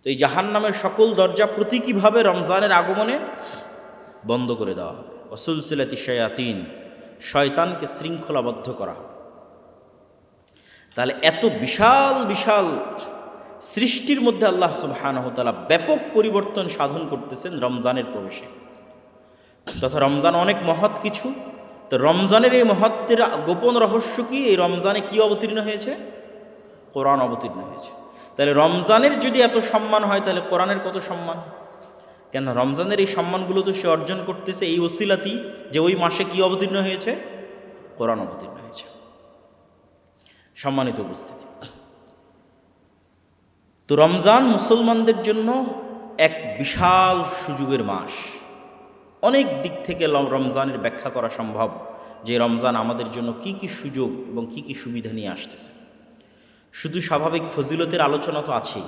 তো এই জাহান্নামের সকল দরজা প্রতীকীভাবে রমজানের আগমনে বন্ধ করে দেওয়া হবে। ওয়াসুলসিলাতি শায়াতিন, শয়তানকে শৃঙ্খলাবদ্ধ করা হবে। তাহলে এত বিশাল বিশাল সৃষ্টির মধ্যে আল্লাহ সুবহানাহু ওয়া তাআলা ব্যাপক পরিবর্তন সাধন করতেছেন রমজানের প্রবেশে। তথা রমজান অনেক মহৎ কিছু। তো রমজানের এই মহত্বের গোপন রহস্য কি? এই রমজানে কি অবতীর্ণ হয়েছে? কোরআন অবতীর্ণ হয়েছে। তাহলে রমজানের যদি এত সম্মান হয়, তাহলে কোরআনের কত সম্মান? কেন রমজানের এই সম্মানগুলো তো সে অর্জন করতেছে এই ওসিলাতেই, যে ওই মাসে কি অবতীর্ণ হয়েছে? কোরআন অবতীর্ণ হয়েছে। সম্মানিত উপস্থিতি, তো রমজান মুসলমানদের জন্য এক বিশাল সুযোগের মাস। অনেক দিক থেকে রমজানের ব্যাখ্যা করা সম্ভব যে রমজান আমাদের জন্য কি কি সুযোগ এবং কি কি সুবিধা নিয়ে আসতেছে। শুধু স্বাভাবিক ফজিলতের আলোচনা তো আছেই,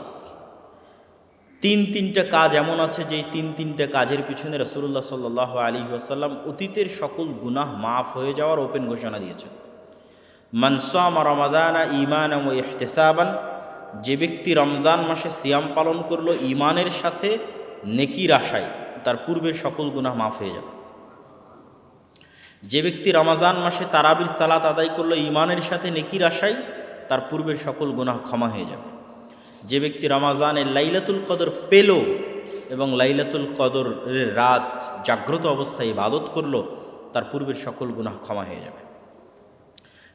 তিনটা কাজ এমন আছে যে তিনটা কাজের পিছনে রাসূলুল্লাহ সাল্লাল্লাহু আলাইহি ওয়াসাল্লাম অতীতের সকল গুনাহ মাফ হয়ে যাওয়ার ওপেন ঘোষণা দিয়েছেন। মান সামা রমাদানা ঈমানান ওয়া ইহতিসাবান, যে ব্যক্তি রমজান মাসে সিয়াম পালন করলো ঈমানের সাথে নেকির আশায়, তার পূর্বের সকল গুনাহ মাফ হয়ে যাবে। যে ব্যক্তি রমজান মাসে তারাবির সালাত আদায় করলো ঈমানের সাথে নেকির আশায়, তার পূর্বের সকল গুনাহ ক্ষমা হয়ে যাবে। যে ব্যক্তি রমজানের লাইলাতুল কদর পেল এবং লাইলাতুল কদরের রাত জাগ্রত অবস্থায় ইবাদত করলো, তার পূর্বের সকল গুনাহ ক্ষমা হয়ে যাবে।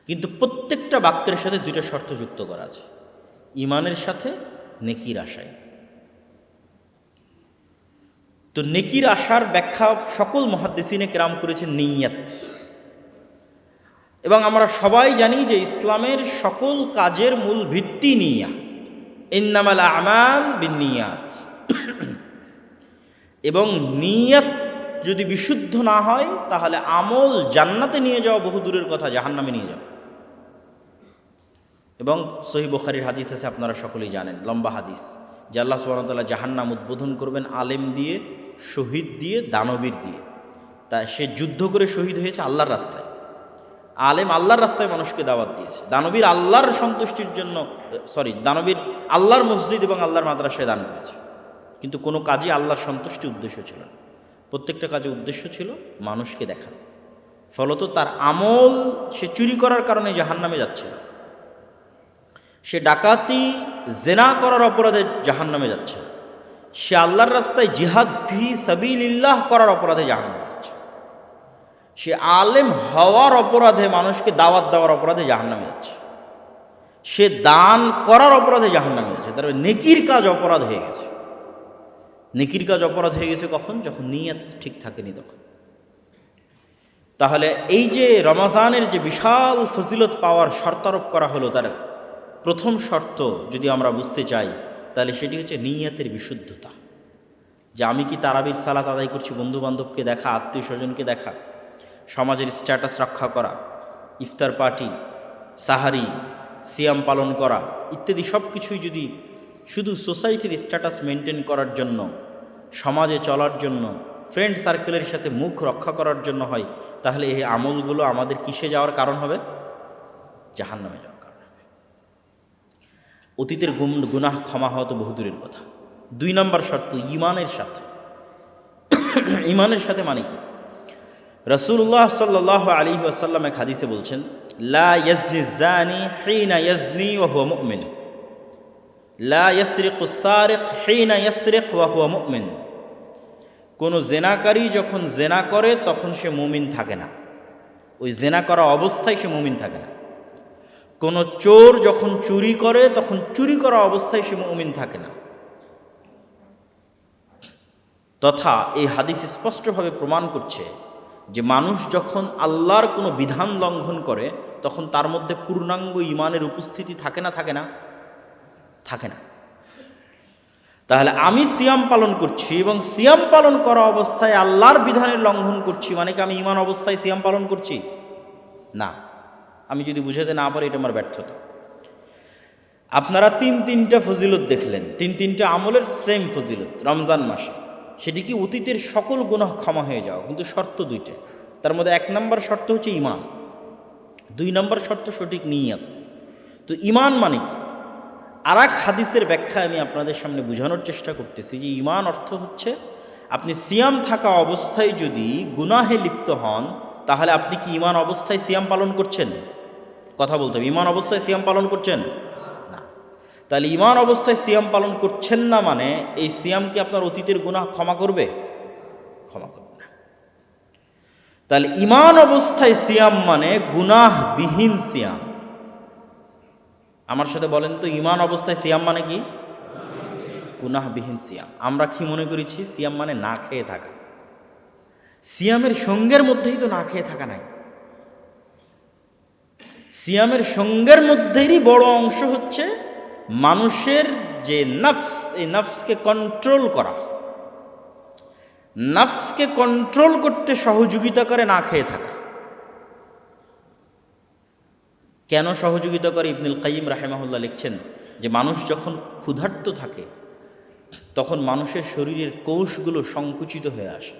কিন্তু প্রত্যেকটা বাক্যের সাথে দুইটা শর্ত যুক্ত করা আছে, ঈমানের সাথে নেকির আশায়। তো নেকির আশার ব্যাখ্যা সকল মুহাদ্দিসিনে কেরাম করেছেন নিয়ত। এবং আমরা সবাই জানি যে ইসলামের সকল কাজের মূল ভিত্তি নিয়া, ইন্নামাল আমাল বিন্নিয়াত। এবং নিয়ত যদি বিশুদ্ধ না হয়, তাহলে আমল জান্নাতে নিয়ে যাওয়া বহু দূরের কথা, জাহান্নামে নিয়ে যাবে। এবং সহিহ বুখারীর হাদিস আছে, আপনারা সকলেই জানেন, লম্বা হাদিস, যে আল্লাহ সুবহানাহু ওয়া তাআলা জাহান্নাম উদ্বোধন করবেন আলেম দিয়ে, শহীদ দিয়ে, দানবীর দিয়ে। তা সে যুদ্ধ করে শহীদ হয়েছে আল্লাহর রাস্তায়। আলেম আল্লাহর রাস্তায় মানুষকে দাওয়াত দিয়েছে, দানবীর আল্লাহর সন্তুষ্টির জন্য, দানবীর আল্লাহর মসজিদ এবং আল্লাহর মাদ্রাসায় দান করেছে। কিন্তু কোনো কাজে আল্লাহর সন্তুষ্টি উদ্দেশ্য ছিল না, প্রত্যেকটা কাজে উদ্দেশ্য ছিল মানুষকে দেখানো। ফলত তার আমল, সে চুরি করার কারণে জাহান্নামে যাচ্ছে না, সে ডাকাতি জেনা করার অপরাধে জাহান্নামে যাচ্ছে না, সে আল্লাহর রাস্তায় জিহাদ ফি সাবিলিল্লাহ করার অপরাধে জাহান্নামে যাচ্ছে, সে আলেম হওয়ার অপরাধে, মানুষকে দাওয়াত দেওয়ার অপরাধে জাহান্নামে যাচ্ছে, সে দান করার অপরাধে জাহান্নামে যাচ্ছে। তার নেকির কাজ অপরাধ হয়ে গেছে। নেকির কাজ অপরাধ হয়ে গেছে কখন? যখন নিয়ত ঠিক থাকেনি তখন। তাহলে এই যে রমজানের যে বিশাল ফজিলত পাওয়ার শর্তারোপ করা হলো, তার প্রথম শর্ত যদি আমরা বুঝতে চাই, তাহলে সেটি হচ্ছে নিয়তের বিশুদ্ধতা। যে আমি কি তারাবির সালাত আদায় করছি বন্ধুবান্ধবকে দেখা, আত্মীয় স্বজনকে দেখা, সমাজের স্ট্যাটাস রক্ষা করা, ইফতার পার্টি, সাহারি, সিয়াম পালন করা ইত্যাদি সব কিছুই যদি শুধু সোসাইটির স্ট্যাটাস মেনটেন করার জন্য, সমাজে চলার জন্য, ফ্রেন্ড সার্কেলের সাথে মুখ রক্ষা করার জন্য হয়, তাহলে এই আমলগুলো আমাদের কিসে যাওয়ার কারণ হবে? জাহান্নামে যাওয়ার কারণ হবে। অতীতের গুনাহ ক্ষমা হওয়া তো বহুদূরের কথা। 2 নম্বর শর্ত ঈমানের সাথে। ঈমানের সাথে মানে কি? রাসূলুল্লাহ সাল্লাল্লাহু আলাইহি ওয়াসাল্লাম এক হাদিসে বলছেন, লা ইয়াজনি যানি হিনা ইয়াজনি ওয়া হুয়া মুমিন, লা ইয়াসরিকু সারিক হিনা ইয়াসরিক ওয়া হুয়া মুমিন। কোন জেনাকারী যখন জেনা করে তখন সে মুমিন থাকে না, ওই জেনা করা অবস্থায় সে মুমিন থাকে না। কোন চোর যখন চুরি করে তখন চুরি করা অবস্থায় সে মুমিন থাকে না। তথা এই হাদিস স্পষ্টভাবে প্রমাণ করছে যে মানুষ যখন আল্লাহর কোনো বিধান লঙ্ঘন করে, তখন তার মধ্যে পূর্ণাঙ্গ ঈমানের উপস্থিতি থাকে না? থাকে না? থাকে না। তাহলে আমি সিয়াম পালন করছি এবং সিয়াম পালন করা অবস্থায় আল্লাহর বিধানের লঙ্ঘন করছি, মানে কি আমি ঈমান অবস্থায় সিয়াম পালন করছি? না। আমি যদি বুঝাতে না পারি, এটা আমার ব্যর্থতা। আপনারা তিনটা ফজিলত দেখলেন, তিনটা আমলের সেম ফজিলত রমজান মাসে। সেটি কি অতীতের সকল গুনাহ ক্ষমা হয়ে যাওয়া, কিন্তু শর্ত 2টা। তার মধ্যে 1 নম্বর শর্ত হচ্ছে ঈমান, 2 নম্বর শর্ত সঠিক নিয়ত। তো ঈমান মানে কি? আর এক হাদিসের ব্যাখ্যা আমি আপনাদের সামনে বোঝানোর চেষ্টা করতেছি যে ঈমান অর্থ হচ্ছে আপনি সিয়াম থাকা অবস্থায় যদি গুনাহে লিপ্ত হন তাহলে আপনি কি ঈমান অবস্থায় সিয়াম পালন করছেন? কথা বলতে হবে, ঈমান অবস্থায় সিয়াম পালন করছেন না। তাহলে ঈমান অবস্থায় সিয়াম পালন করছেন না মানে এই সিয়াম কি আপনার অতীতের গুনাহ ক্ষমা করবে? ক্ষমা করবে না। তাহলে ঈমান অবস্থায় সিয়াম মানে গুনাহবিহীন সিয়াম। আমার সাথে বলেন তো, ঈমান অবস্থায় সিয়াম মানে কি? গুনাহবিহীন সিয়াম। আমরা কি মনে করেছি সিয়াম মানে না খেয়ে থাকা? সিয়ামের সঙ্গের মধ্যেই তো না খেয়ে থাকা নাই। সিয়ামের সঙ্গের মধ্যেই বড় অংশ হচ্ছে মানুষের যে নফস, এই নফসকে কন্ট্রোল করা। নফসকে কন্ট্রোল করতে সহযোগিতা করে না খেয়ে থাকা। কেন সহযোগিতা করে? ইবনুল কাইয়িম রাহিমাহুল্লাহ লিখছেন যে মানুষ যখন ক্ষুধার্ত থাকে তখন মানুষের শরীরের কোষগুলো সংকুচিত হয়ে আসে,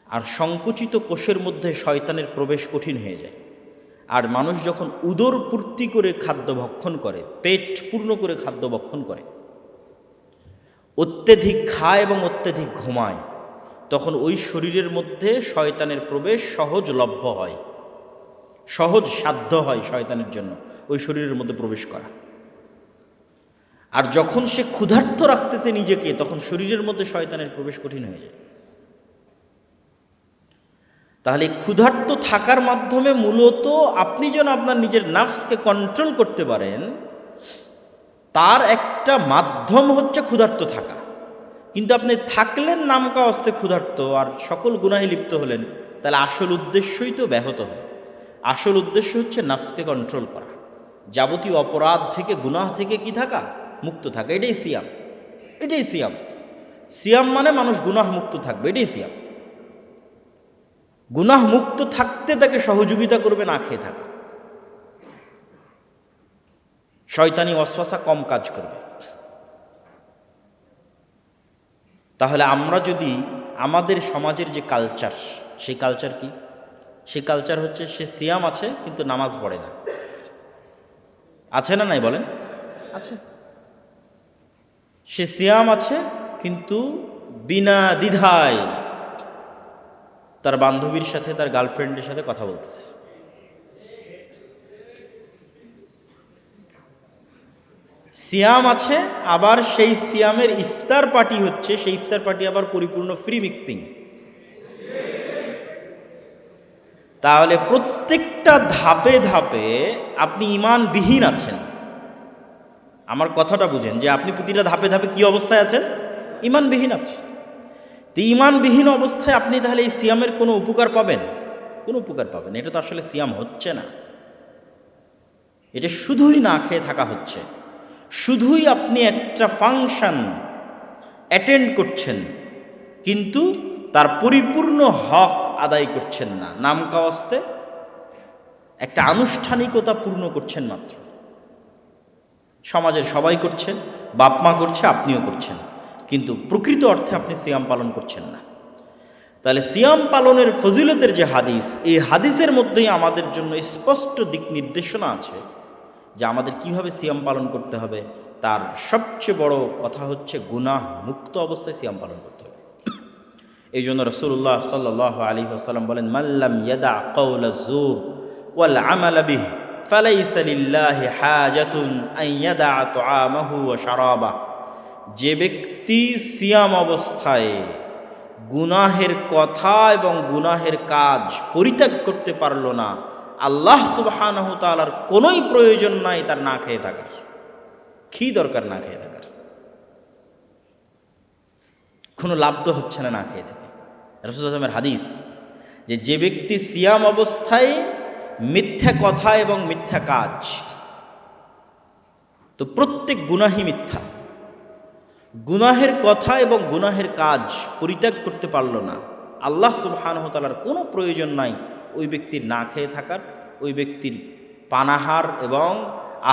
আর সংকুচিত কোষের মধ্যে শয়তানের প্রবেশ কঠিন হয়ে যায়। আর মানুষ যখন উদর পূর্তি করে খাদ্য ভক্ষণ করে, পেট পূর্ণ করে খাদ্য ভক্ষণ করে, অত্যধিক খায় এবং অত্যধিক ঘুমায়, তখন ওই শরীরের মধ্যে শয়তানের প্রবেশ সহজলভ্য হয়, সহজ সাধ্য হয় শয়তানের জন্য ওই শরীরের মধ্যে প্রবেশ করা। আর যখন সে ক্ষুধার্ত রাখতেছে নিজেকে, তখন শরীরের মধ্যে শয়তানের প্রবেশ কঠিন হয়ে যায়। তাহলে ক্ষুধার্ত থাকার মাধ্যমে মূলত আপনি যেন আপনার নিজের নাফসকে কন্ট্রোল করতে পারেন, তার একটা মাধ্যম হচ্ছে ক্ষুধার্ত থাকা। কিন্তু আপনি থাকলেন নামকা অস্তে ক্ষুধার্ত আর সকল গুনাহে লিপ্ত হলেন, তাহলে আসল উদ্দেশ্যই তো ব্যাহত হবে। আসল উদ্দেশ্য হচ্ছে নাফসকে কন্ট্রোল করা, যাবতীয় অপরাধ থেকে, গুনাহ থেকে কি থাকা? মুক্ত থাকা। এটাই সিয়াম, এটাই সিয়াম। সিয়াম মানে মানুষ গুনাহ মুক্ত থাকবে, এটাই সিয়াম। গুনাহ মুক্ত থাকতে তাকে সহযোগিতা করবে না খেয়ে থাকা। শয়তানি ওয়াসওয়াসা কম কাজ করবে। তাহলে আমরা যদি আমাদের সমাজের যে কালচার, সেই কালচার কি? সেই কালচার হচ্ছে সে সিয়াম আছে কিন্তু নামাজ পড়ে না। আছে না নাই বলেন? আছে। সে সিয়াম আছে কিন্তু বিনা দ্বিধায় তার বান্ধবীর সাথে, তার গার্লফ্রেন্ডের সাথে কথা বলতেছে। সিয়াম আছে, আবার সেই সিয়ামের ইফতার পার্টি হচ্ছে, সেই ইফতার পার্টি আবার পরিপূর্ণ ফ্রি মিক্সিং। তাহলে প্রত্যেকটা ধাপে ধাপে আপনি ঈমানবিহীন আছেন। আমার কথাটা বুঝেন যে আপনি প্রতিটা ধাপে ধাপে কি অবস্থায় আছেন? ঈমানবিহীন আছেন। তো ঈমানবিহীন অবস্থায় আপনি তাহলে এই সিয়ামের কোনো উপকার পাবেন? কোনো উপকার পাবেন? এটা তো আসলে সিয়াম হচ্ছে না, এটা শুধুই না খেয়ে থাকা হচ্ছে। শুধুই আপনি একটা ফাংশন অ্যাটেন্ড করছেন কিন্তু তার পরিপূর্ণ হক আদায় করছেন না। নামকাওয়াস্তে একটা আনুষ্ঠানিকতা পূর্ণ করছেন মাত্র। সমাজের সবাই করছেন, বাপ মা করছে, আপনিও করছেন, কিন্তু প্রকৃত অর্থে আপনি সিয়াম পালন করছেন না। তাহলে সিয়াম পালনের ফজিলতের যে হাদিস, এই হাদিসের মধ্যেই আমাদের জন্য স্পষ্ট দিক নির্দেশনা আছে যে আমাদের কিভাবে সিয়াম পালন করতে হবে। তার সবচেয়ে বড় কথা হচ্ছে গুনাহ মুক্ত অবস্থায় সিয়াম পালন করতে হবে। এই জন্য রাসূলুল্লাহ সাল্লাল্লাহু আলাইহি ওয়াসাল্লাম বলেন, মাল্লাম ইয়াদা কাওলা যুর ওয়াল আমালা বিহি ফালাইসা লিল্লাহি হাজাতুন আন ইয়াদা তুআমাহু ওয়া শারাবা। যে ব্যক্তি সিয়াম অবস্থায় গুনাহের কথা এবং গুনাহের কাজ পরিত্যাগ করতে পারল না, আল্লাহ সুবহানাহু তাআলার কোনোই প্রয়োজন নাই তার না খেয়ে থাকার। কি দরকার না খেয়ে থাকার? কোনো লাভ তো হচ্ছে না না খেয়ে থেকে। রাসূলুল্লাহ সাল্লাল্লাহু আলাইহি ওয়াসাল্লামের হাদিস যে ব্যক্তি সিয়াম অবস্থায় মিথ্যা কথা এবং মিথ্যা কাজ, তো প্রত্যেক গুনাহই মিথ্যা, গুনাহের কথা এবং গুনাহের কাজ পরিত্যাগ করতে পারল না, আল্লাহ সুবহানাহু তাআলার কোনো প্রয়োজন নাই ওই ব্যক্তির না খেয়ে থাকার, ওই ব্যক্তির পানাহার এবং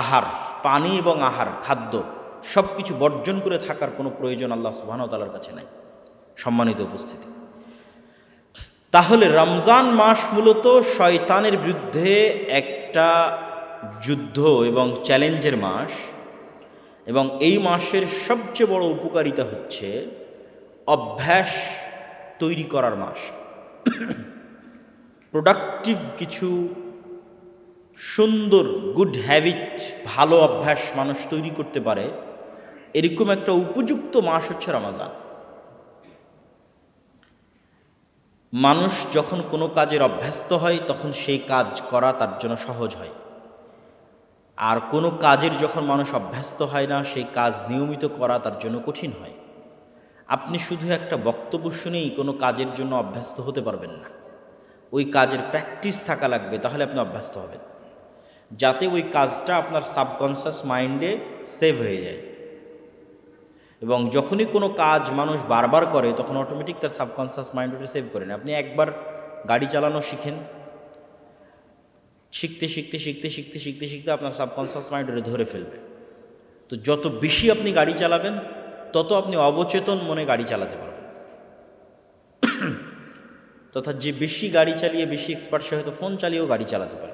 আহার, পানি এবং আহার, খাদ্য সব কিছু বর্জন করে থাকার কোনো প্রয়োজন আল্লাহ সুবহানাহু তাআলার কাছে নাই। সম্মানিত উপস্থিতি, তাহলে রমজান মাস মূলত শয়তানের বিরুদ্ধে একটা যুদ্ধ এবং চ্যালেঞ্জের মাস। এবং এই মাসের সবচেয়ে বড় উপকারিতা হচ্ছে অভ্যাস তৈরি করার মাস। প্রোডাক্টিভ কিছু সুন্দর গুড হ্যাবিট, ভালো অভ্যাস মানুষ তৈরি করতে পারে, এরকম একটা উপযুক্ত মাস হচ্ছে রমাজান। মানুষ যখন কোনো কাজের অভ্যস্ত হয় তখন সেই কাজ করা তার জন্য সহজ হয়, আর কোনো কাজের যখন মানুষ অভ্যস্ত হয় না সেই কাজ নিয়মিত করা তার জন্য কঠিন হয়। আপনি শুধু একটা বক্তব্য শুনেই কোনো কাজের জন্য অভ্যস্ত হতে পারবেন না, ওই কাজের প্র্যাকটিস থাকা লাগবে, তাহলে আপনি অভ্যস্ত হবেন, যাতে ওই কাজটা আপনার সাবকনসিয়াস মাইন্ডে সেভ হয়ে যায়। এবং যখনই কোনো কাজ মানুষ বারবার করে তখন অটোমেটিক তার সাবকনসিয়াস মাইন্ড ওটা সেভ করে নেয়। আপনি একবার গাড়ি চালানো শিখেন, শিখতে শিখতে শিখতে শিখতে শিখতে শিখতে আপনার সাবকনসিয়াস মাইন্ড ওটা ধরে ফেলবে। তো যত বেশি আপনি গাড়ি চালাবেন তত আপনি অবচেতন মনে গাড়ি চালাতে পারবেন। তথা যে বেশি গাড়ি চালিয়ে বেশি এক্সপার্ট, সে হয়তো ফোন চালিয়েও গাড়ি চালাতে পারে,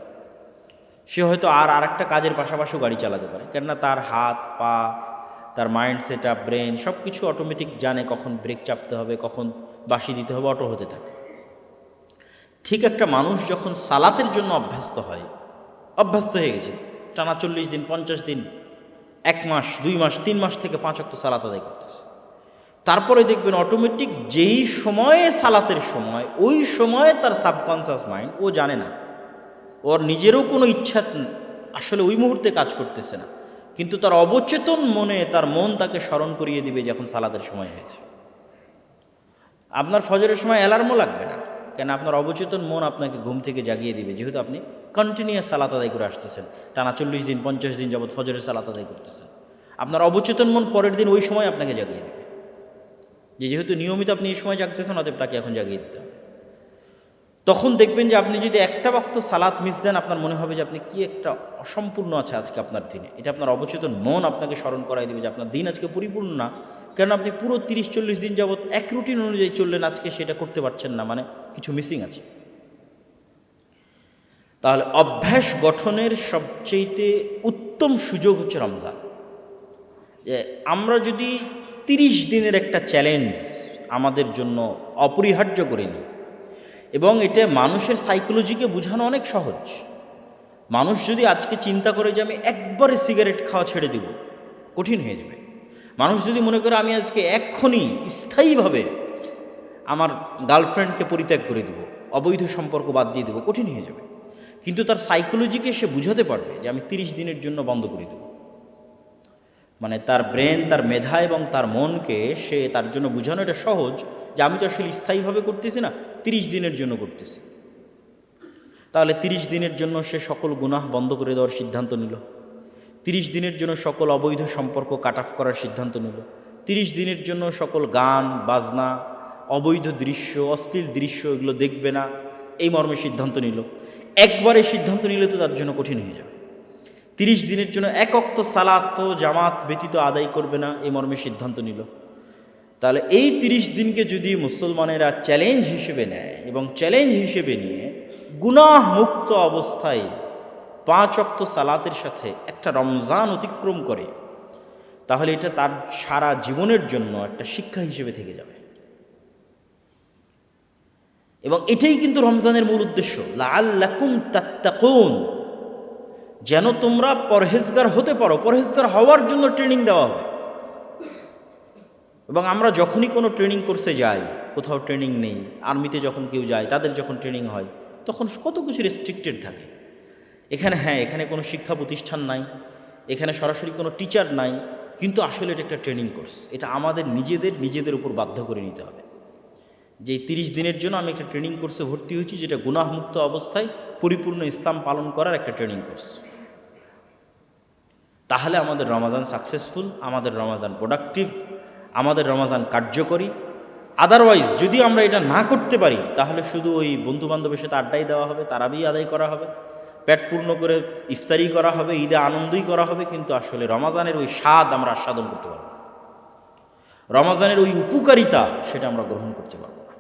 সে হয়তো আর একটা কাজের পাশাপাশিও গাড়ি চালাতে পারে, কেননা তার হাত পা, তার মাইন্ড সেট আপ, ব্রেন সব কিছু অটোমেটিক জানে কখন ব্রেক চাপতে হবে, কখন বাঁশি দিতে হবে, অটো হতে থাকে। ঠিক একটা মানুষ যখন সালাতের জন্য অভ্যস্ত হয়, অভ্যস্ত হয়ে গেছে, টানা 40 দিন 50 দিন 1 মাস 2 মাস 3 মাস থেকে 5 ওয়াক্ত সালাত আদায় করতেছে, তারপরে দেখবেন অটোমেটিক যেই সময়ে সালাতের সময়, ওই সময়ে তার সাবকনসিয়াস মাইন্ড, ও জানে না, ওর নিজেরও কোনো ইচ্ছা আসলে ওই মুহূর্তে কাজ করতেছে না, কিন্তু তার অবচেতন মনে তার মন তাকে স্মরণ করিয়ে দিবে যখন সালাতের সময় হয়েছে। আপনার ফজরের সময় অ্যালার্মও লাগবে না, কেন আপনার অবচেতন মন আপনাকে ঘুম থেকে জাগিয়ে দিবে, যেহেতু আপনি কন্টিনিউয়াস সালাত আদায় করে আসতেছেন, টানা 40 দিন 50 দিন যাবৎ ফজরের সালাত আদায় করতেছেন। আপনার অবচেতন মন পরের দিন ওই সময় আপনাকে জাগিয়ে দেবে, যেহেতু নিয়মিত আপনি এই সময় জাগতেছেন, অতএব তাকে এখন জাগিয়ে দিতে হবে। তখন দেখবেন যে আপনি যদি একটা ওয়াক্ত সালাত মিস দেন, আপনার মনে হবে যে আপনি কি একটা অসম্পূর্ণ আছে আজকে আপনার দিনে। এটা আপনার অবচেতন মন আপনাকে স্মরণ করাই দেবে যে আপনার দিন আজকে পরিপূর্ণ না, কারণ আপনি পুরো 30-40 দিন যাবৎ এক রুটিন অনুযায়ী চললেন, আজকে সেটা করতে পারছেন না, মানে কিছু মিসিং আছে। তাহলে অভ্যাস গঠনের সবচেয়ে উত্তম সুযোগ হচ্ছে রমজান। যে আমরা যদি 30 দিনের একটা চ্যালেঞ্জ আমাদের জন্য অপরিহার্য করে নিই, এবং এটা মানুষের সাইকোলজিকে বোঝানো অনেক সহজ। মানুষ যদি আজকে চিন্তা করে যে আমি একবারে সিগারেট খাওয়া ছেড়ে দেব, কঠিন হয়ে যাবে। মানুষ যদি মনে করে আমি আজকে এক্ষুনি স্থায়ীভাবে আমার গার্লফ্রেন্ডকে পরিত্যাগ করে দেব, অবৈধ সম্পর্ক বাদ দিয়ে দেবো, কঠিন হয়ে যাবে। কিন্তু তার সাইকোলজিকে সে বুঝাতে পারবে যে আমি 30 দিনের জন্য বন্ধ করে দেব। মানে তার ব্রেন, তার মেধা এবং তার মনকে সে তার জন্য বোঝানো এটা সহজ যে আমি তো আসলে স্থায়ীভাবে করতেছি না, 30 দিনের জন্য করতেছি। তাহলে 30 দিনের জন্য সে সকল গুনাহ বন্ধ করে দেওয়ার সিদ্ধান্ত নিল, 30 দিনের জন্য সকল অবৈধ সম্পর্ক কাট অফ করার সিদ্ধান্ত নিল, 30 দিনের জন্য সকল গান বাজনা, অবৈধ দৃশ্য, অশ্লীল দৃশ্য এগুলো দেখবে না, এই মর্মে সিদ্ধান্ত নিল। একবারে সিদ্ধান্ত নিলে তো তার জন্য কঠিন হয়ে যাবে। 30 দিনের জন্য এক ওয়াক্ত সালাত জামাত ব্যতীত আদায় করবে না, এই মর্মে সিদ্ধান্ত নিল। তাহলে এই 30 দিনকে যদি মুসলমানেরা চ্যালেঞ্জ হিসেবে নেয় এবং চ্যালেঞ্জ হিসেবে নিয়ে গুনাহ মুক্ত অবস্থায় 5 ওয়াক্ত সালাতের সাথে একটা রমজান অতিক্রম করে, তাহলে এটা তার সারা জীবনের জন্য একটা শিক্ষা হিসেবে থেকে যাবে। এবং এটাই কিন্তু রমজানের মূল উদ্দেশ্য, লাআল্লাকুম তাত্তাকুন, যেন তোমরা পরহেজগার হতে পারো। পরহেজগার হওয়ার জন্য ট্রেনিং দেওয়া হবে। এবং আমরা যখনই কোনো ট্রেনিং কোর্সে যাই, কোথাও ট্রেনিং নেই, আর্মিতে যখন কেউ যায় তাদের যখন ট্রেনিং হয় তখন কত কিছু রেস্ট্রিক্টেড থাকে। এখানে এখানে কোনো শিক্ষা প্রতিষ্ঠান নাই, এখানে সরাসরি কোনো টিচার নাই, কিন্তু আসলে এটা একটা ট্রেনিং কোর্স। এটা আমাদের নিজেদের উপর বাধ্য করে নিতে হবে যে 30 দিনের জন্য আমি একটা ট্রেনিং কোর্সে ভর্তি হয়েছি, যেটা গুনাহমুক্ত অবস্থায় পরিপূর্ণ ইসলাম পালন করার একটা ট্রেনিং কোর্স। তাহলে আমাদের রমাজান সাকসেসফুল, আমাদের রমাজান প্রোডাক্টিভ, আমাদের রমাজান কার্যকরী। আদারওয়াইজ যদি আমরা এটা না করতে পারি, তাহলে শুধু ওই বন্ধুবান্ধবের সাথে আড্ডাই দেওয়া হবে, তারাবি আদায় করা হবে, পেট পূর্ণ করে ইফতারি করা হবে, ঈদে আনন্দই করা হবে, কিন্তু আসলে রমাজানের ওই স্বাদ আমরা আস্বাদন করতে পারব না, রমাজানের ওই উপকারিতা সেটা আমরা গ্রহণ করতে পারব না।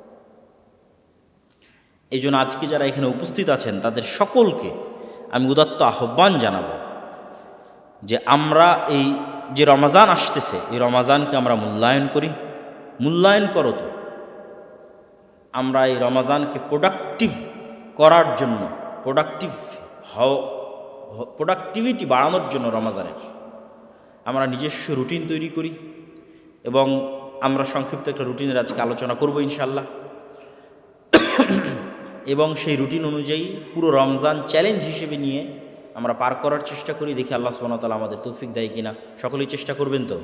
এই জন্য আজকে যারা এখানে উপস্থিত আছেন তাদের সকলকে আমি উদাত্ত আহ্বান জানাব যে আমরা এই যে রমাজান আসতেছে, এই রমাজানকে আমরা মূল্যায়ন করি। মূল্যায়ন করো তো। আমরা এই রমাজানকে প্রোডাক্টিভ করার জন্য, প্রোডাক্টিভিটি বাড়ানোর জন্য রমাজানের আমরা নিজস্ব রুটিন তৈরি করি, এবং আমরা সংক্ষিপ্ত একটা রুটিনের আজকে আলোচনা করব ইনশাল্লাহ। এবং সেই রুটিন অনুযায়ী পুরো রমজান চ্যালেঞ্জ হিসেবে নিয়ে আমরা পার করার চেষ্টা করি। দেখি আল্লাহ সুবহানাহু ওয়া তাআলা আমাদের তৌফিক দেয় কিনা। সকলেই চেষ্টা করবেন তো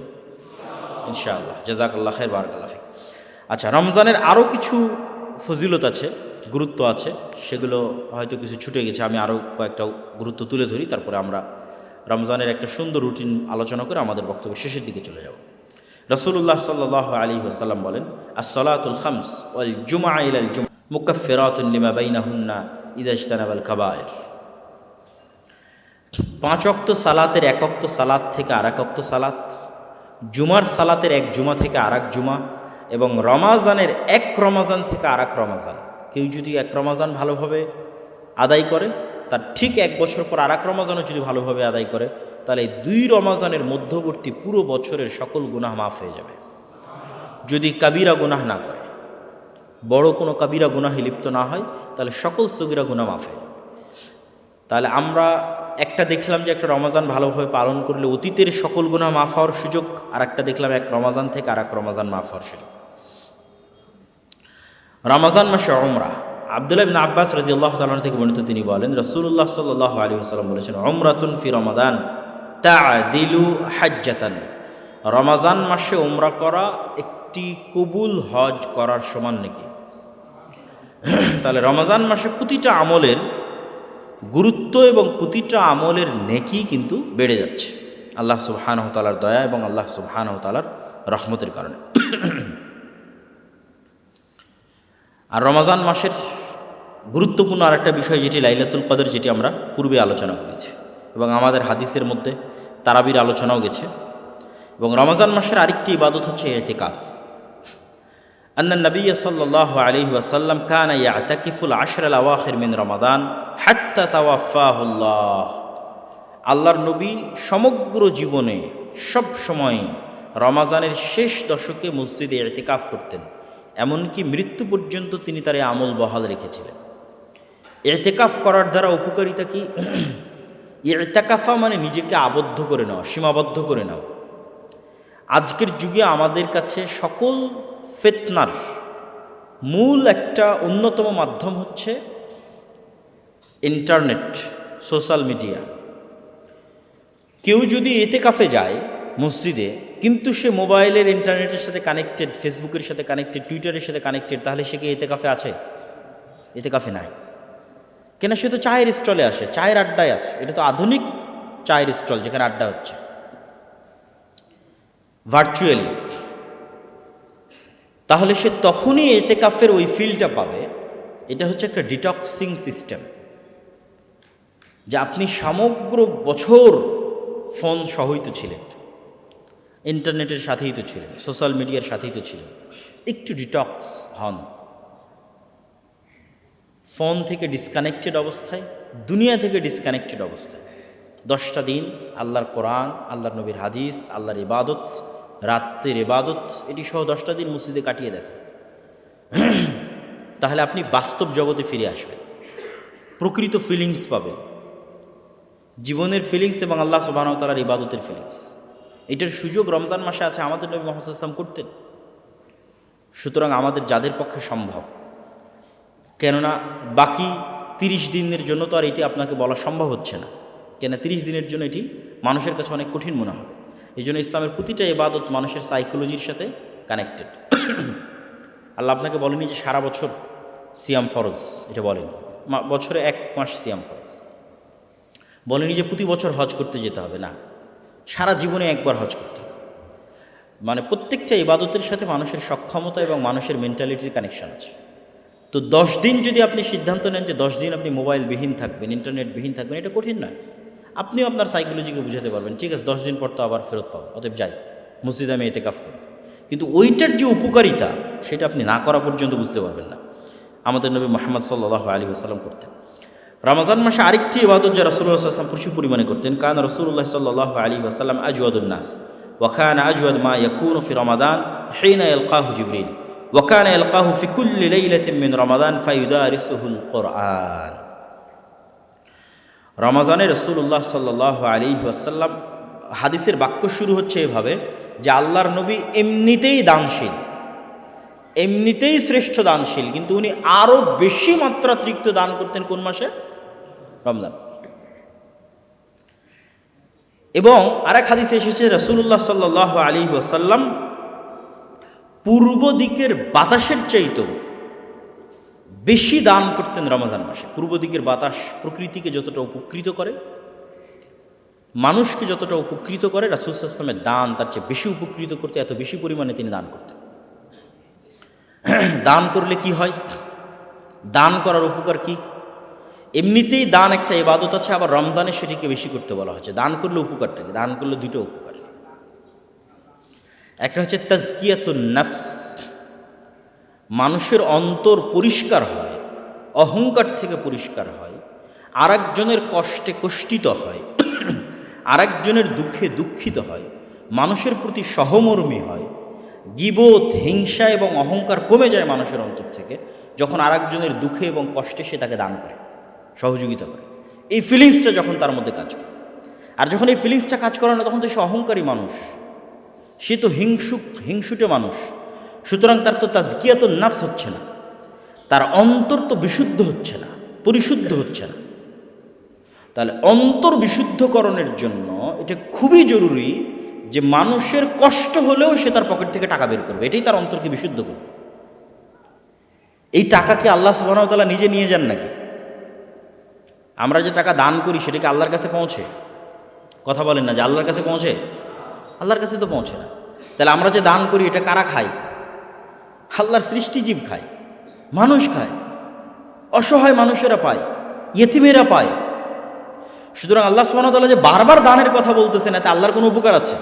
ইনশাআল্লাহ। জাযাকাল্লাহ খাইর, বারাকাল্লাহ ফিক। আচ্ছা, রমজানের আরও কিছু ফজিলত আছে, গুরুত্ব আছে, সেগুলো হয়তো কিছু ছুটে গেছে। আমি আরও কয়েকটা গুরুত্ব তুলে ধরি, তারপরে আমরা রমজানের একটা সুন্দর রুটিন আলোচনা করে আমাদের বক্তব্যের শেষের দিকে চলে যাব। রাসূলুল্লাহ সাল্লাল্লাহু আলাইহি ওয়াসাল্লাম বলেন, আস-সালাতুল খামস ওয়াল জুমআ ইলাল জুমআ মুকাফফিরাতুন লিমা বাইনাহুন্না ইযা ইজতানাবাল কাবায়ের। 5 ওয়াক্ত সালাতের 1 ওয়াক্ত সালাত থেকে আর 1 ওয়াক্ত সালাত, জুমার সালাতের 1 জুমা থেকে আর 1 জুমা, এবং রমাজানের 1 রমাজান থেকে আর 1 রমাজান। কেউ যদি 1 রমাজান ভালোভাবে আদায় করে, তার ঠিক 1 বছর পর আর 1 রমাজানও যদি ভালোভাবে আদায় করে, তাহলে এই 2 রমাজানের মধ্যবর্তী পুরো বছরের সকল গুনাহ মাফ হয়ে যাবে। যদি কাবিরা গুনাহ না করে, বড় কোনো কাবিরা গুনাহে লিপ্ত না হয়, তাহলে সকল সগীরা গুনাহ মাফ হয়ে যাবে। তাহলে আমরা একটা দেখলাম যে একটা রমাজান ভালোভাবে পালন করলে অতীতের সকল গুনাহ মাফ হওয়ার সুযোগ, আর একটা দেখলাম 1 রমাজান থেকে আর 1 রমাজান মাফ হওয়ার সুযোগ। রমাজান মাসে উমরা। আব্দুল্লাহ ইবনে আব্বাস রাদিয়াল্লাহু তাআলা থেকে বর্ণিত, তিনি বলেন, রাসূলুল্লাহ সাল্লাল্লাহু আলাইহি ওয়াসাল্লাম বলেছেন, উমরাতুন ফি রমাদান তা'দিলু হাজ্জাতান। রমাজান মাসে উমরা করা একটি কবুল হজ করার সমান নাকি। তাহলে রমাজান মাসে প্রতিটা আমলের গুরুত্ব এবং প্রতিটা আমলের নেকি কিন্তু বেড়ে যাচ্ছে আল্লাহ সুবহানাহু ওয়া তাআলার দয়া এবং আল্লাহ সুবহানাহু ওয়া তাআলার রহমতের কারণে। আর রমাজান মাসের গুরুত্বপূর্ণ আরেকটা বিষয়, যেটি লাইলাতুল কদর, যেটি আমরা পূর্বে আলোচনা করেছি এবং আমাদের হাদিসের মধ্যে তারাবির আলোচনাও গেছে। এবং রমাজান মাসের আরেকটি ইবাদত হচ্ছে ইতিকাফ। আন্নান নবী সাল্লাল্লাহু আলাইহি ওয়াসাল্লাম কানা ইয়াতাকিফুল আশরাল আওয়াখির মিন রমাদান হাত্তা তাওয়াফাহুল্লাহ। আল্লাহর নবী সমগ্র জীবনে সব সময় রমাজানের শেষ দশকে মসজিদে ইতিকাফ করতেন, এমনকি মৃত্যু পর্যন্ত তিনি তার আমল বহাল রেখেছিলেন। ইতিকাফ করার দ্বারা উপকারিতা কি? ইতিকাফা মানে নিজেকে আবদ্ধ করে নেওয়া, সীমাবদ্ধ করে নেওয়া। আজকের যুগে আমাদের কাছে সকল ফিতনার মূল একটা অন্যতম মাধ্যম হচ্ছে ইন্টারনেট, সোশ্যাল মিডিয়া। কেউ যদি ইতিকাফে যায় মসজিদে, কিন্তু সে মোবাইলের ইন্টারনেটের সাথে কানেক্টেড, ফেসবুকের সাথে কানেক্টেড, টুইটারের সাথে কানেক্টেড, তাহলে সে কি ইতিকাফে আছে? ইতিকাফে নাই। কেন? সে তো চায়ের স্টলে আসে, চায়ের আড্ডায় আছে। এটা তো আধুনিক চায়ের স্টল, যেখানে আড্ডা হচ্ছে ভার্চুয়ালি। তাহলে সে তখনই ইতিকাফের ওই ফিলটা পাবে। এটা হচ্ছে একটা ডিটক্সিং সিস্টেম, যে আপনি সমগ্র বছর ফোন সহই তো ছিলেন, ইন্টারনেটের সাথেই তো ছিলেন, সোশ্যাল মিডিয়ার সাথেই তো ছিলেন। একটু ডিটক্স হন, ফোন থেকে ডিসকানেক্টেড অবস্থায়, দুনিয়া থেকে ডিসকানেক্টেড অবস্থায় 10টা দিন আল্লাহর কোরআন, আল্লাহর নবীর হাদিস, আল্লাহর ইবাদত, রাত্রের ইবাদত, এটি সহ 10টা দিন মসজিদে কাটিয়ে দেখেন। তাহলে আপনি বাস্তব জগতে ফিরে আসবেন, প্রকৃত ফিলিংস পাবেন, জীবনের ফিলিংস এবং আল্লাহ সুবহানাহু ওয়া তাআলার ইবাদতের ফিলিংস। এটার সুযোগ রমজান মাসে আছে, আমাদের নবী মুহাম্মদ সাল্লাল্লাহু আলাইহি ওয়াসাল্লাম করতেন। সুতরাং আমাদের যাদের পক্ষে সম্ভব, কেননা বাকি 30 দিনের জন্য তো আর এটি আপনাকে বলা সম্ভব হচ্ছে না, কেন 30 দিনের জন্য এটি মানুষের কাছে অনেক কঠিন মনে হবে। এই জন্য ইসলামের প্রতিটা ইবাদত মানুষের সাইকোলজির সাথে কানেক্টেড। আল্লাহ আপনাকে বলেনি যে সারা বছর সিয়াম ফরজ, এটা বলেনি। বছরে 1 মাস সিয়াম ফরজ বলেনি, যে প্রতি বছর হজ করতে যেতে হবে না, সারা জীবনে একবার হজ করতে হবে। মানে প্রত্যেকটা ইবাদতের সাথে মানুষের সক্ষমতা এবং মানুষের মেন্টালিটির কানেকশন আছে। তো 10 দিন যদি আপনি সিদ্ধান্ত নেন যে 10 দিন আপনি মোবাইলবিহীন থাকবেন, ইন্টারনেটবিহীন থাকবেন, এটা কঠিন নয়। আপনিও আপনার সাইকোলজিকে বুঝাতে পারবেন, ঠিক আছে 10 দিন পর তো আবার ফেরত পাবো, অতএব যাই মসজিদে আমি ইতিকাফ করি। কিন্তু ওইটার যে উপকারিতা, সেটা আপনি না করা পর্যন্ত বুঝতে পারবেন না। আমাদের নবী মুহাম্মদ সাল্লাল্লাহু আলাইহি ওয়াসাল্লাম করতেন। রমজান মাসে আরেকটি ইবাদত যা রাসূলুল্লাহ সাল্লাল্লাহু আলাইহি ওয়াসাল্লাম পুরুষই পরিমাণে করতেন, কারণ রাসূলুল্লাহ সাল্লাল্লাহু আলাইহি ওয়াসাল্লাম আজওয়াদুন নাস ওয়াকানা আজওয়াদ মা ইয়াকুনু ফি রমাদান হিনা ইয়ালকাহু জিবরিল ওয়াকানা ইয়ালকাহু ফি কুল্লি লাইলাতিন মিন রমাদান ফায়ুদারিসুহুল কুরআন। রমজানে রাসূলুল্লাহ সাল্লাল্লাহু আলাইহি ওয়াসাল্লাম হাদিসের বাক্য শুরু হচ্ছে এভাবে যে আল্লাহর নবী এমনিতেই দানশীল, এমনিতেই শ্রেষ্ঠ দানশীল, কিন্তু উনি আরও বেশি মাত্রাতিরিক্ত দান করতেন কোন মাসে? রমজান। এবং আরেক হাদিসে এসেছে রাসূলুল্লাহ সাল্লাল্লাহু আলাইহি ওয়াসাল্লাম পূর্ব দিকের বাতাসের চাইতেও বেশি দান করতেন রমজান মাসে। পূর্ব দিকের বাতাস প্রকৃতিকে যতটা উপকৃত করে, মানুষকে যতটা উপকৃত করে, রাসূল সাল্লাল্লাহু আলাইহি ওয়াসাল্লামের দান তার চেয়ে বেশি উপকৃত করতে, এত বেশি পরিমাণে তিনি দান করতেন। দান করলে কি হয়? দান করার উপকার কি? এমনিতেই দান একটা ইবাদত আছে, আবার রমজানে সেটিকে বেশি করতে বলা হচ্ছে। দান করলে উপকারটা কি? দান করলে দুটো উপকার। একটা হচ্ছে তাজকিয়াতুন নফস, মানুষের অন্তর পরিষ্কার হয়, অহংকার থেকে পরিষ্কার হয়, আরেকজনের কষ্টে কষ্টিত হয়, আরেকজনের দুঃখে দুঃখিত হয়, মানুষের প্রতি সহমর্মী হয়, গীবত, হিংসা এবং অহংকার কমে যায় মানুষের অন্তর থেকে যখন আরেকজনের দুঃখে এবং কষ্টে সে তাকে দান করে, সহযোগিতা করে। এই ফিলিংসটা যখন তার মধ্যে কাজ করে, আর যখন এই ফিলিংসটা কাজ করে না, তখন তো সে অহংকারী মানুষ, সে তো হিংসুটে মানুষ। সুতরাং তার তো তাজকিয়াতুন নফস হচ্ছে না, তার অন্তর তো বিশুদ্ধ হচ্ছে না, পরিশুদ্ধ হচ্ছে না। তাহলে অন্তর বিশুদ্ধকরণের জন্য এটা খুবই জরুরি যে মানুষের কষ্ট হলেও সে তার পকেট থেকে টাকা বের করবে, এটাই তার অন্তরকে বিশুদ্ধ করবে। এই টাকাকে আল্লাহ সুবহানাহু ওয়া তাআলা নিজে নিয়ে যান নাকি? আমরা যে টাকা দান করি সেটা কি আল্লাহর কাছে পৌঁছে? কথা বলেন না যে আল্লাহর কাছে পৌঁছে? আল্লাহর কাছে তো পৌঁছে না। তাহলে আমরা যে দান করি এটা কারা খায়? আল্লাহর সৃষ্টিজীব খায়, মানুষ খায়, অসহায় মানুষেরা পায়, ইয়েতিমেরা পায়। সুতরাং আল্লাহ সুবহানাহু ওয়া তাআলা যে বারবার দানের কথা বলতেছেন, এতে আল্লাহর কোনো উপকার আছে?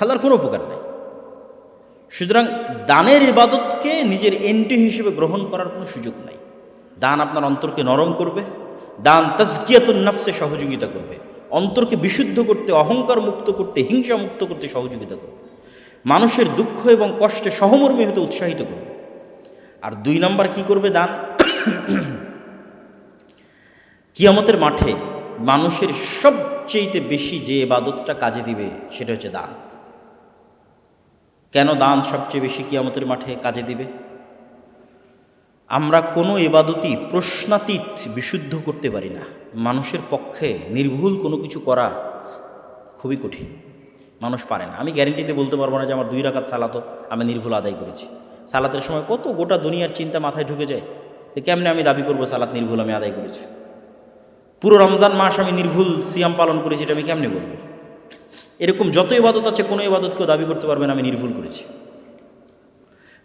আল্লাহর কোনো উপকার নাই। সুতরাং দানের ইবাদতকে নিজের এন্ট্রি হিসেবে গ্রহণ করার কোনো সুযোগ নাই। দান আপনার অন্তরকে নরম করবে, দান তাজকিয়াতুন নফসে সহযোগিতা করবে, অন্তরকে বিশুদ্ধ করতে, অহংকার মুক্ত করতে, হিংসা মুক্ত করতে সহযোগিতা করবে, মানুষের দুঃখ এবং কষ্টে সহমর্মী হতে উৎসাহিত করবে। আর 2 নম্বর কি করবে? দান কিয়ামতের মাঠে মানুষের সবচেয়ে বেশি যে ইবাদতটা কাজে দিবে সেটা হচ্ছে দান। কেন দান সবচেয়ে বেশি কিয়ামতের মাঠে কাজে দিবে? আমরা কোনো ইবাদতই প্রশ্নাতীত বিশুদ্ধ করতে পারি না। মানুষের পক্ষে নির্ভুল কোনো কিছু করা খুবই কঠিন, মানুষ পারে না। আমি গ্যারেন্টিতে বলতে পারবো না যে আমার 2 রাকাত সালাতও আমি নির্ভুল আদায় করেছি। সালাতের সময় কত গোটা দুনিয়ার চিন্তা মাথায় ঢুকে যায়, কেমনে আমি দাবি করবো সালাত নির্ভুল আমি আদায় করেছি? পুরো রমজান মাস আমি নির্ভুল সিয়াম পালন করেছি, এটা আমি কেমনে বলবো? এরকম যত ইবাদত আছে, কোনো ইবাদতকেও দাবি করতে পারবেন আমি নির্ভুল করেছি।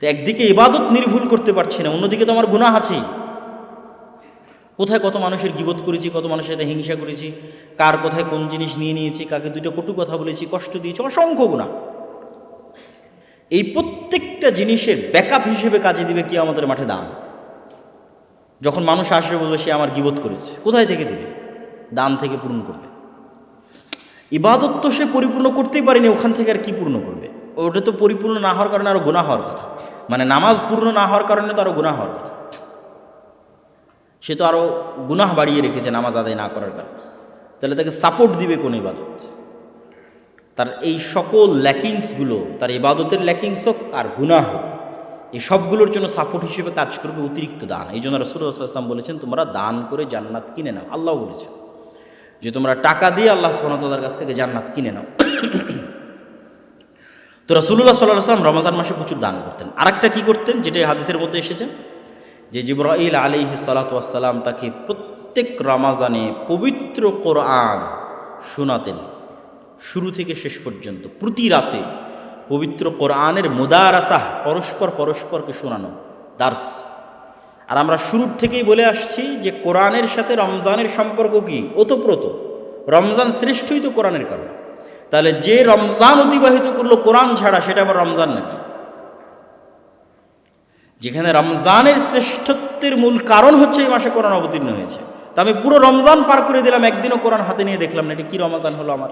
তো একদিকে ইবাদত নির্ভুল করতে পারছি না, অন্যদিকে তো আমার গুনাহ আছেই। কোথায় কত মানুষের গীবত করেছি, কত মানুষের সাথে হিংসা করেছি, কার কোথায় কোন জিনিস নিয়ে নিয়েছি, কাকে 2টা কটু কথা বলেছি, কষ্ট দিয়েছি, অসংখ্য গুনাহ। এই প্রত্যেকটা জিনিসের ব্যাকআপ হিসেবে কাজে দিবে কিয়ামতের মাঠে দান। যখন মানুষ আসবে বলবে সে আমার গীবত করেছে, কোথায় থেকে দিবে? দান থেকে পূর্ণ করবে। ইবাদত তো সে পরিপূর্ণ করতেই পারেনি, ওখান থেকে আর কি পূর্ণ করবে? ওটা তো পরিপূর্ণ না হওয়ার কারণে আরও গুনাহ হওয়ার কথা, মানে নামাজ পূর্ণ না হওয়ার কারণে তো আরও গুনাহ হওয়ার কথা। সে তো আরও গুনাহ বাড়িয়ে রেখেছে নামাজ আদায় না করার কারণে। তাহলে তাকে সাপোর্ট দিবে কোন ইবাদত? তার এই সকল ল্যাকিংসগুলো, তার ইবাদতের ল্যাকিংস হোক আর গুনাহ হোক, এই সবগুলোর জন্য সাপোর্ট হিসেবে কাজ করবে অতিরিক্ত দান। এই জন্য রাসূলুল্লাহ সাল্লাল্লাহু আলাইহি ওয়াসাল্লাম বলেছেন, তোমরা দান করে জান্নাত কিনে নাও। আল্লাহ বলেছেন যে তোমরা টাকা দিয়ে আল্লাহ সুবহানাহু ওয়া তাআলার কাছ থেকে জান্নাত কিনে নাও। তো রাসূলুল্লাহ সাল্লাল্লাহু আলাইহি ওয়াসাল্লাম রমজান মাসে প্রচুর দান করতেন। আরেকটা কি করতেন, যেটা হাদিসের মধ্যে এসেছে, যে জিবরাইল আলাইহিস সালাতু ওয়াস সালাম তাকে প্রত্যেক রমজানে পবিত্র কোরআন শোনাতেন, শুরু থেকে শেষ পর্যন্ত প্রতি রাতে পবিত্র কোরআনের মুদারাসাহ, পরস্পরকে শোনানো, দার্স। আর আমরা শুরুর থেকেই বলে আসছি যে কোরআনের সাথে রমজানের সম্পর্ক কি? ওতপ্রোত। রমজান শ্রেষ্ঠই তো কোরআনের কারণে। তাহলে যে রমজান অতিবাহিত করলো কোরআন ছাড়া, সেটা আবার রমজান নাকি? যেখানে রমজানের শ্রেষ্ঠত্বের মূল কারণ হচ্ছে এই মাসে কোরআন অবতীর্ণ হয়েছে, তা আমি পুরো রমজান পার করে দিলাম, একদিনও কোরআন হাতে নিয়ে দেখলাম না, এটা কি রমজান হলো আমার?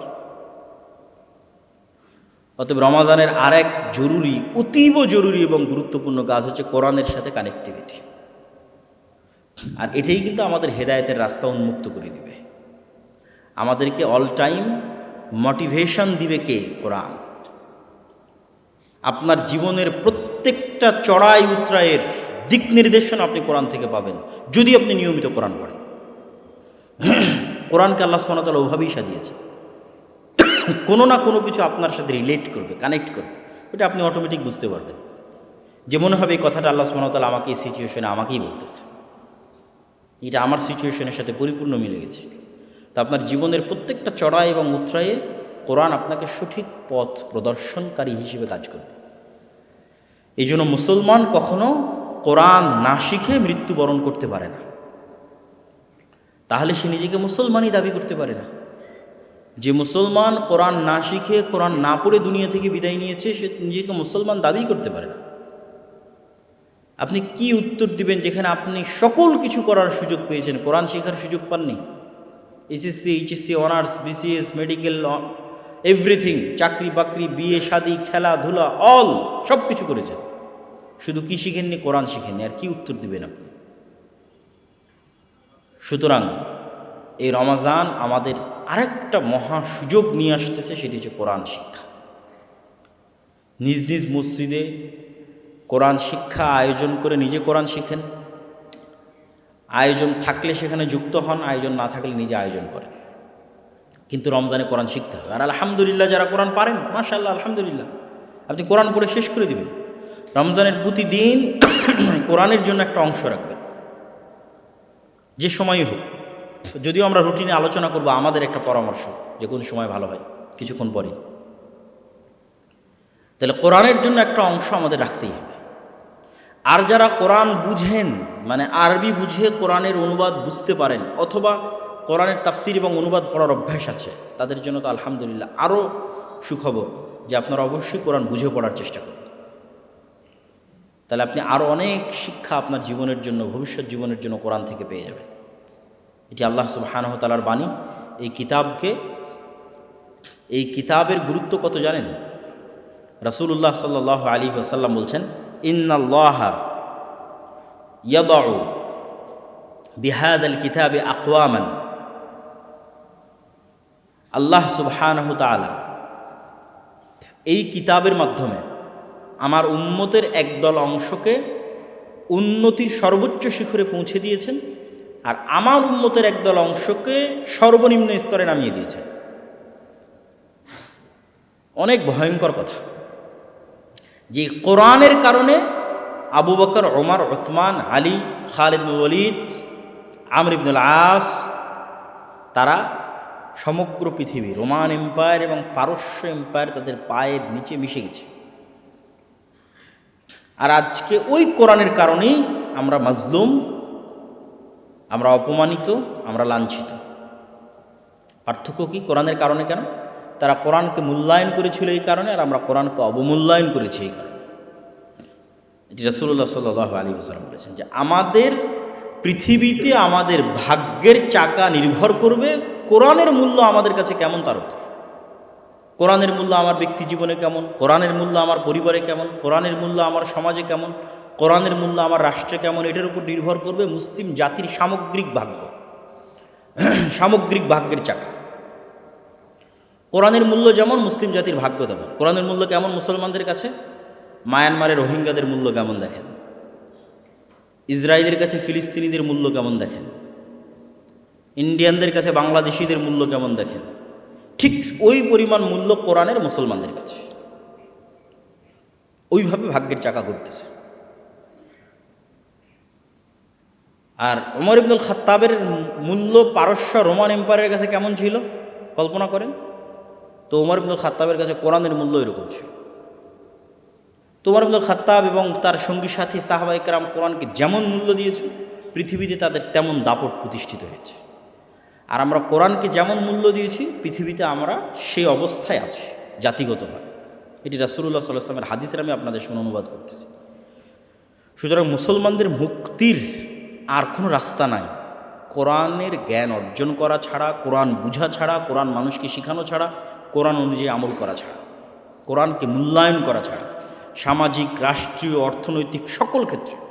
অতএব রমাজানের আরেক জরুরি, অতীব জরুরি এবং গুরুত্বপূর্ণ কাজ হচ্ছে কোরআনের সাথে কানেক্টিভিটি। আর এটাই কিন্তু আমাদের হেদায়েতের রাস্তা উন্মুক্ত করে দিবে। আমাদেরকে অল টাইম মোটিভেশন দিবে কে? কোরআন। আপনার জীবনের প্রত্যেকটা চড়াই উতরাইয়ের দিক নির্দেশনা আপনি কোরআন থেকে পাবেন, যদি আপনি নিয়মিত কোরআন পড়েন। কোরআনকে আল্লাহ সুবহানাহু ওয়া তাআলা ওভাবেই সাজিয়েছে, কোনো না কোনো কিছু আপনার সাথে রিলেট করবে, কানেক্ট করবে। ওটা আপনি অটোমেটিক বুঝতে পারবেন, যে মনে হবে এই কথাটা আল্লাহ সুবহানাহু ওয়া তাআলা আমাকে এই সিচুয়েশনে আমাকেই বলতেছে, এটা আমার সিচুয়েশনের সাথে পরিপূর্ণ মিলে গেছে। তো আপনার জীবনের প্রত্যেকটা চড়াই এবং উতরাইয়ে কোরআন আপনাকে সঠিক পথ প্রদর্শনকারী হিসেবে কাজ করবে। এই জন্য মুসলমান কখনো কোরআন না শিখে মৃত্যুবরণ করতে পারে না। তাহলে সে নিজেকে মুসলমানই দাবি করতে পারে না। যে মুসলমান কোরআন না শিখে, কোরআন না পড়ে দুনিয়া থেকে বিদায় নিয়েছে, সে নিজেকে মুসলমান দাবি করতে পারে না। আপনি কি উত্তর দিবেন যেখানে আপনি সকল কিছু করার সুযোগ পেয়েছেন, কোরআন শেখার সুযোগ পাননি? SSC, HSC, honours, BCS, medical, everything, চাকরি বাকরি, বিয়ে শাদি, খেলাধুলা, অল সব কিছু করেছেন, শুধু কি শিখেননি? কোরআন শিখেননি। আর কি উত্তর দিবেন আপনি? সুতরাং এই রমাজান আমাদের আরেকটা মহা সুযোগ নিয়ে আসতেছে, সেটি হচ্ছে কোরআন শিক্ষা। নিজ নিজ মসজিদে কোরআন শিক্ষা আয়োজন করে নিজে কোরআন শিখেন। আয়োজন থাকলে সেখানে যুক্ত হন, আয়োজন না থাকলে নিজে আয়োজন করেন। কিন্তু রমজানে কোরআন শিখতে হবে। আর আলহামদুলিল্লাহ, যারা কোরআন পারেন, মাশাআল্লাহ, আলহামদুলিল্লাহ, আপনি কোরআন পড়ে শেষ করে দিবেন। রমজানের প্রতিদিন কোরআনের জন্য একটা অংশ রাখবেন, যে সময়ই হোক। যদিও আমরা রুটিনে আলোচনা করব, আমাদের একটা পরামর্শ যে কোন সময় ভালো হয় কিছুক্ষণ পরে। তাহলে কোরআনের জন্য একটা অংশ আমাদের রাখতেই হবে। আর যারা কোরআন বুঝেন, মানে আরবি বুঝে কোরআনের অনুবাদ বুঝতে পারেন, অথবা কোরআনের তাফসির এবং অনুবাদ পড়ার অভ্যাস আছে, তাদের জন্য তো আলহামদুলিল্লাহ আরও সুখবর যে আপনারা অবশ্যই কোরআন বুঝে পড়ার চেষ্টা করুন। তাহলে আপনি আরও অনেক শিক্ষা আপনার জীবনের জন্য, ভবিষ্যৎ জীবনের জন্য কোরআন থেকে পেয়ে যাবেন। এটি আল্লাহ সুবহানাহু ওয়া তাআলার বাণী। এই কিতাবের গুরুত্ব কত জানেন? রাসূলুল্লাহ সাল্লাল্লাহু আলাইহি ওয়াসাল্লাম বলছেন, ইন্নাল্লাহা ইয়াদউ বিহাদাল কিতাবি আকওয়ামান। আল্লাহ সুবহানাহু ওয়া তাআলা এই কিতাবের মাধ্যমে আমার উম্মতের একদল অংশকে উন্নতির সর্বোচ্চ শিখরে পৌঁছে দিয়েছেন, আর আমার উম্মতের একদল অংশকে সর্বনিম্ন স্তরে নামিয়ে দিয়েছেন। অনেক ভয়ঙ্কর কথা যে কোরআনের কারণে আবু বকর, ওমর, উসমান, আলী, খালিদ বিন ওয়ালিদ, আমর ইবনুল আস, তারা সমগ্র পৃথিবী, রোমান এম্পায়ার এবং পারস্য এম্পায়ার তাদের পায়ের নিচে মিশে গেছে। আর আজকে ওই কোরআনের কারণেই আমরা মাজলুম, আমরা অপমানিত, আমরা লাঞ্ছিত। পার্থক্য কি? কোরআনের কারণে কেন? তারা কোরআনকে মূল্যায়ন করেছিল এই কারণে, আর আমরা কোরআনকে অবমূল্যায়ন করেছি এই কারণে। এটি রাসূলুল্লাহ সাল্লাল্লাহু আলাইহি ওয়াসাল্লাম বলেছেন যে আমাদের পৃথিবীতে আমাদের ভাগ্যের চাকা নির্ভর করবে কোরআনের মূল্য আমাদের কাছে কেমন তার উপর। কোরআনের মূল্য আমার ব্যক্তি জীবনে কেমন, কোরআনের মূল্য আমার পরিবারে কেমন, কোরআনের মূল্য আমার সমাজে কেমন, কোরআনের মূল্য আমার রাষ্ট্রে কেমন, এটার উপর নির্ভর করবে মুসলিম জাতির সামগ্রিক ভাগ্য, সামগ্রিক ভাগ্যের চাকা। কোরআনের মূল্য যেমন, মুসলিম জাতির ভাগ্য তেমন। কোরআনের মূল্য কেমন মুসলমানদের কাছে? মায়ানমারে রোহিঙ্গাদের মূল্য কেমন দেখেন, ইসরায়েলের কাছে ফিলিস্তিনিদের মূল্য কেমন দেখেন, ইন্ডিয়ানদের কাছে বাংলাদেশিদের মূল্য কেমন দেখেন। ঠিক ওই পরিমাণ মূল্য কোরআনের মুসলমানদের কাছে। ওইভাবে ভাগ্যের চাকা ঘুরতেছে। আর ওমর ইবনুল খাত্তাবের মূল্য পারস্য রোমান এম্পায়ারের কাছে কেমন ছিল কল্পনা করেন তো। ওমর ইবনুল খাত্তাবের কাছে কোরআনের মূল্য এরকম ছিল। তো ওমর ইবনুল খাত্তাব এবং তার সঙ্গী সাথী সাহাবায়ে কেরাম কোরআনকে যেমন মূল্য দিয়েছে, পৃথিবীতে তাদের তেমন দাপট প্রতিষ্ঠিত হয়েছে। আর আমরা কোরআনকে যেমন মূল্য দিয়েছি, পৃথিবীতে আমরা সেই অবস্থায় আছি জাতিগতভাবে। এটি রাসূলুল্লাহ সাল্লাল্লাহু আলাইহি ওয়াসাল্লামের হাদিসের আমি আপনাদের সামনে অনুবাদ করতেছি। সুতরাং মুসলমানদের মুক্তির আর কোনো রাস্তা নাই কোরআনের জ্ঞান অর্জন করা ছাড়া, কোরআন বুঝা ছাড়া, কোরআন মানুষকে শেখানো ছাড়া, কোরআন অনুযায়ী আমল করা ছাড়া। কোরআনকে মূল্যায়ন করা ছাড়া, সামাজিক, রাষ্ট্রীয়, অর্থনৈতিক সকল ক্ষেত্রে